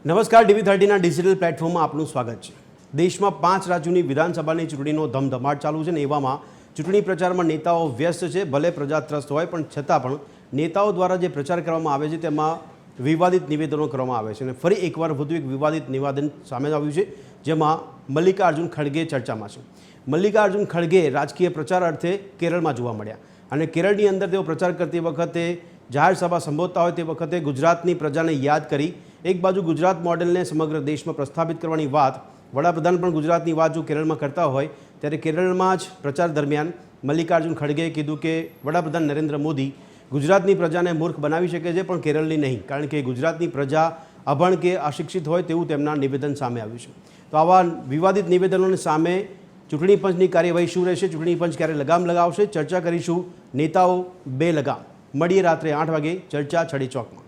નમસ્કાર, DV30ના ડિજિટલ પ્લેટફોર્મમાં આપનું સ્વાગત છે। દેશમાં 5 રાજ્યોની વિધાનસભાની ચૂંટણીનો ધમધમાટ ચાલુ છે ને એવામાં ચૂંટણી પ્રચારમાં નેતાઓ વ્યસ્ત છે। ભલે પ્રજા ત્રસ્ત હોય પણ છતાં પણ નેતાઓ દ્વારા જે પ્રચાર કરવામાં આવે છે તેમાં વિવાદિત નિવેદનો કરવામાં આવે છે અને ફરી એકવાર વધુ એક વિવાદિત નિવેદન સામે આવ્યું છે, જેમાં મલ્લિકાર્જુન ખડગે ચર્ચામાં છે। મલ્લિકાર્જુન ખડગે રાજકીય પ્રચાર અર્થે કેરળમાં જોવા મળ્યા અને કેરળની અંદર તેઓ પ્રચાર કરતી વખતે જાહેર સભા સંબોધતા હોય તે વખતે ગુજરાતની પ્રજાને યાદ કરી એક બાજુ ગુજરાત મોડેલને સમગ્ર દેશમાં પ્રસ્થાપિત કરવાની વાત, વડાપ્રધાન પણ ગુજરાતની વાત જો કેરળમાં કરતા હોય ત્યારે કેરળમાં જ પ્રચાર દરમિયાન મલ્લિકાર્જુન ખડગેએ કીધું કે વડાપ્રધાન નરેન્દ્ર મોદી ગુજરાતની પ્રજાને મૂર્ખ બનાવી શકે છે પણ કેરળની નહીં, કારણ કે ગુજરાતની પ્રજા અભણ કે અશિક્ષિત હોય તેવું તેમના નિવેદન સામે આવ્યું છે। તો આવા વિવાદિત નિવેદનોની સામે ચૂંટણી પંચની કાર્યવાહી શું રહેશે, ચૂંટણી પંચ ક્યારે લગામ લગાવશે, ચર્ચા કરીશું નેતાઓ બે લગામ। મળીએ રાત્રે 8 વાગે ચર્ચા છડી ચોકમાં।